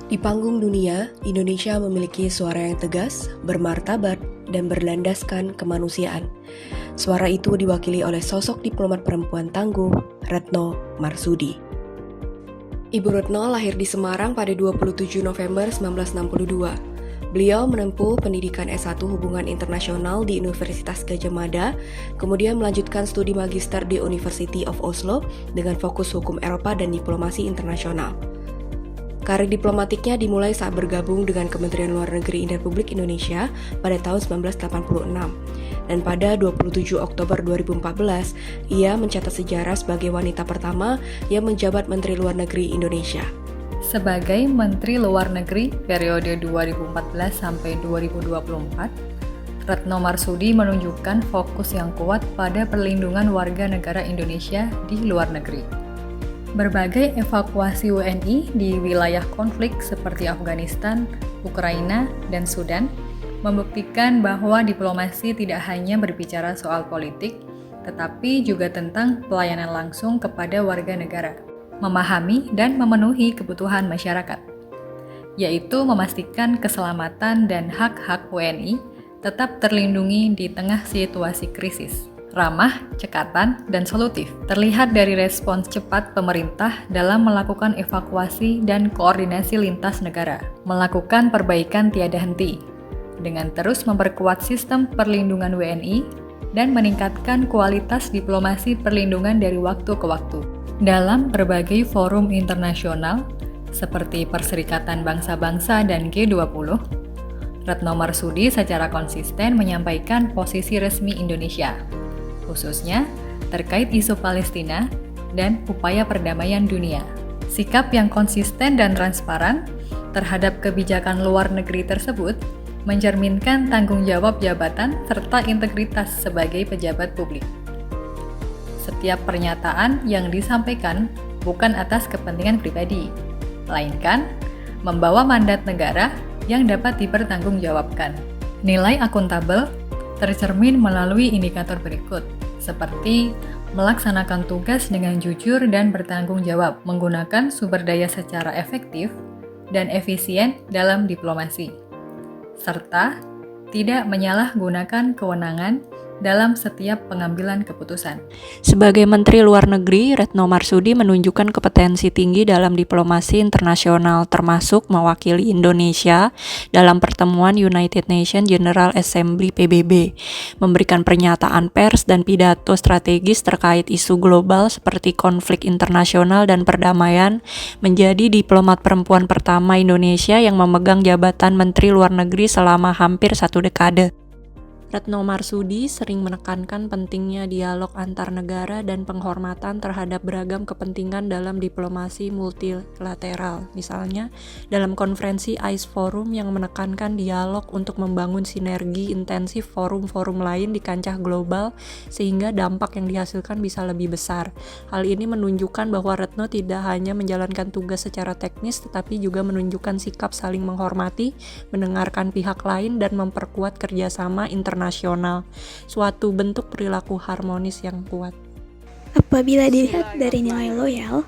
Di panggung dunia, Indonesia memiliki suara yang tegas, bermartabat, dan berlandaskan kemanusiaan. Suara itu diwakili oleh sosok diplomat perempuan tangguh, Retno Marsudi. Ibu Retno lahir di Semarang pada 27 November 1962. Beliau menempuh pendidikan S1 Hubungan Internasional di Universitas Gadjah Mada, kemudian melanjutkan studi magister di University of Oslo dengan fokus hukum Eropa dan diplomasi internasional. Karir diplomatiknya dimulai saat bergabung dengan Kementerian Luar Negeri Republik Indonesia pada tahun 1986. Dan pada 27 Oktober 2014, ia mencatat sejarah sebagai wanita pertama yang menjabat Menteri Luar Negeri Indonesia. Sebagai Menteri Luar Negeri periode 2014 sampai 2024, Retno Marsudi menunjukkan fokus yang kuat pada perlindungan warga negara Indonesia di luar negeri. Berbagai evakuasi WNI di wilayah konflik seperti Afghanistan, Ukraina, dan Sudan membuktikan bahwa diplomasi tidak hanya berbicara soal politik, tetapi juga tentang pelayanan langsung kepada warga negara, memahami dan memenuhi kebutuhan masyarakat, yaitu memastikan keselamatan dan hak-hak WNI tetap terlindungi di tengah situasi krisis. Ramah, cekatan, dan solutif. Terlihat dari respons cepat pemerintah dalam melakukan evakuasi dan koordinasi lintas negara, melakukan perbaikan tiada henti, dengan terus memperkuat sistem perlindungan WNI dan meningkatkan kualitas diplomasi perlindungan dari waktu ke waktu. Dalam berbagai forum internasional, seperti Perserikatan Bangsa-Bangsa dan G20, Retno Marsudi secara konsisten menyampaikan posisi resmi Indonesia, khususnya terkait isu Palestina dan upaya perdamaian dunia. Sikap yang konsisten dan transparan terhadap kebijakan luar negeri tersebut mencerminkan tanggung jawab jabatan serta integritas sebagai pejabat publik. Setiap pernyataan yang disampaikan bukan atas kepentingan pribadi, melainkan membawa mandat negara yang dapat dipertanggungjawabkan. Nilai akuntabel tercermin melalui indikator berikut, seperti melaksanakan tugas dengan jujur dan bertanggung jawab, menggunakan sumber daya secara efektif dan efisien dalam diplomasi, serta tidak menyalahgunakan kewenangan dalam setiap pengambilan keputusan. Sebagai Menteri Luar Negeri, Retno Marsudi menunjukkan kompetensi tinggi dalam diplomasi internasional, termasuk mewakili Indonesia dalam pertemuan United Nations General Assembly PBB, memberikan pernyataan pers dan pidato strategis terkait isu global seperti konflik internasional dan perdamaian, menjadi diplomat perempuan pertama Indonesia yang memegang jabatan Menteri Luar Negeri selama hampir 1 dekade. Retno Marsudi sering menekankan pentingnya dialog antar negara dan penghormatan terhadap beragam kepentingan dalam diplomasi multilateral. Misalnya, dalam konferensi ICE Forum yang menekankan dialog untuk membangun sinergi intensif forum-forum lain di kancah global sehingga dampak yang dihasilkan bisa lebih besar. Hal ini menunjukkan bahwa Retno tidak hanya menjalankan tugas secara teknis tetapi juga menunjukkan sikap saling menghormati, mendengarkan pihak lain, dan memperkuat kerjasama internasional, suatu bentuk perilaku harmonis yang kuat. Apabila dilihat dari nilai loyal,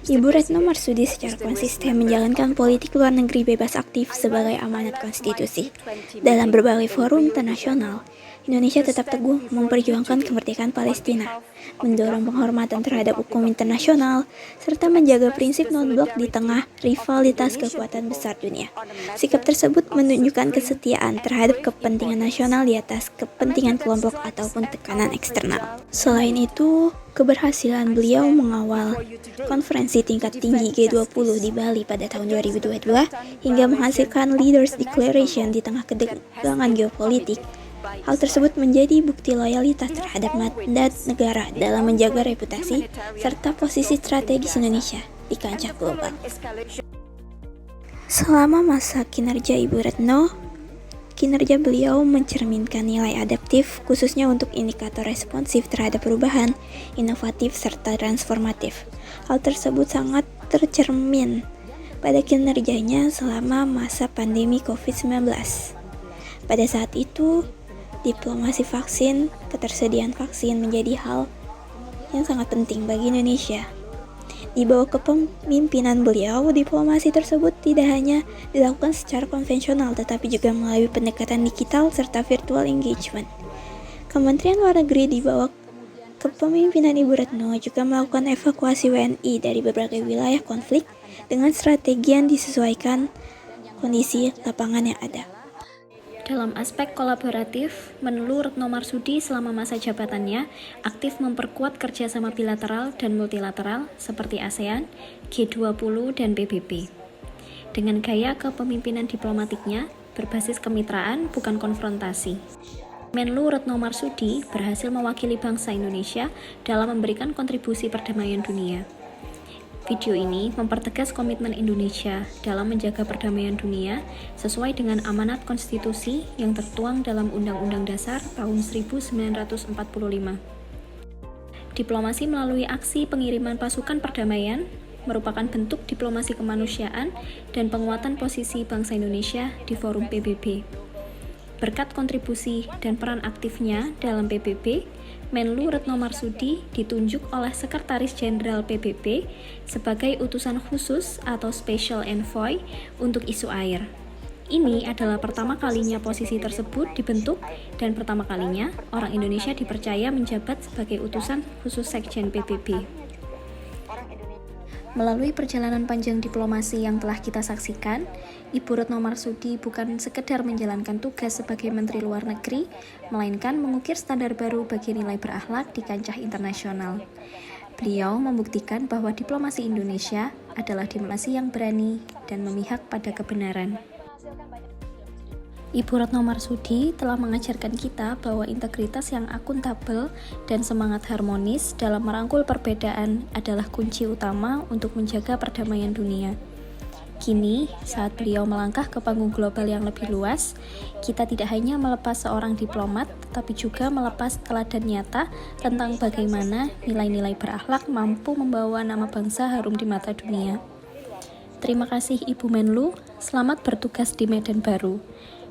Ibu Retno Marsudi secara konsisten menjalankan politik luar negeri bebas aktif sebagai amanat konstitusi. Dalam berbagai forum internasional, Indonesia tetap teguh memperjuangkan kemerdekaan Palestina, mendorong penghormatan terhadap hukum internasional, serta menjaga prinsip non-blok di tengah rivalitas kekuatan besar dunia. Sikap tersebut menunjukkan kesetiaan terhadap kepentingan nasional di atas kepentingan kelompok ataupun tekanan eksternal. Selain itu, keberhasilan beliau mengawal konferensi tingkat tinggi G20 di Bali pada tahun 2022 hingga menghasilkan Leaders Declaration di tengah ketegangan geopolitik. Hal tersebut menjadi bukti loyalitas terhadap mandat negara dalam menjaga reputasi serta posisi strategis Indonesia di kancah global. Selama masa kinerja Ibu Retno, kinerja beliau mencerminkan nilai adaptif khususnya untuk indikator responsif terhadap perubahan, inovatif, serta transformatif. Hal tersebut sangat tercermin pada kinerjanya selama masa pandemi COVID-19. Pada saat itu, diplomasi vaksin, ketersediaan vaksin menjadi hal yang sangat penting bagi Indonesia. Di bawah kepemimpinan beliau, diplomasi tersebut tidak hanya dilakukan secara konvensional, tetapi juga melalui pendekatan digital serta virtual engagement. Kementerian Luar Negeri di bawah kepemimpinan Ibu Retno juga melakukan evakuasi WNI dari berbagai wilayah konflik dengan strategi yang disesuaikan kondisi lapangan yang ada. Dalam aspek kolaboratif, Menlu Retno Marsudi selama masa jabatannya aktif memperkuat kerjasama bilateral dan multilateral seperti ASEAN, G20, dan PBB. Dengan gaya kepemimpinan diplomatiknya berbasis kemitraan bukan konfrontasi. Menlu Retno Marsudi berhasil mewakili bangsa Indonesia dalam memberikan kontribusi perdamaian dunia. Video ini mempertegas komitmen Indonesia dalam menjaga perdamaian dunia sesuai dengan amanat konstitusi yang tertuang dalam Undang-Undang Dasar tahun 1945. Diplomasi melalui aksi pengiriman pasukan perdamaian merupakan bentuk diplomasi kemanusiaan dan penguatan posisi bangsa Indonesia di forum PBB. Berkat kontribusi dan peran aktifnya dalam PBB, Menlu Retno Marsudi ditunjuk oleh Sekretaris Jenderal PBB sebagai utusan khusus atau Special Envoy untuk isu air. Ini adalah pertama kalinya posisi tersebut dibentuk dan pertama kalinya orang Indonesia dipercaya menjabat sebagai utusan khusus Sekjen PBB. Melalui perjalanan panjang diplomasi yang telah kita saksikan, Ibu Retno Marsudi bukan sekedar menjalankan tugas sebagai Menteri Luar Negeri, melainkan mengukir standar baru bagi nilai berakhlak di kancah internasional. Beliau membuktikan bahwa diplomasi Indonesia adalah diplomasi yang berani dan memihak pada kebenaran. Ibu Retno Marsudi telah mengajarkan kita bahwa integritas yang akuntabel dan semangat harmonis dalam merangkul perbedaan adalah kunci utama untuk menjaga perdamaian dunia. Kini, saat beliau melangkah ke panggung global yang lebih luas, kita tidak hanya melepas seorang diplomat, tapi juga melepas teladan nyata tentang bagaimana nilai-nilai berakhlak mampu membawa nama bangsa harum di mata dunia. Terima kasih Ibu Menlu, selamat bertugas di medan baru.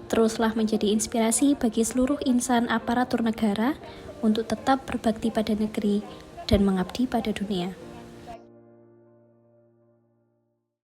Teruslah menjadi inspirasi bagi seluruh insan aparatur negara untuk tetap berbakti pada negeri dan mengabdi pada dunia.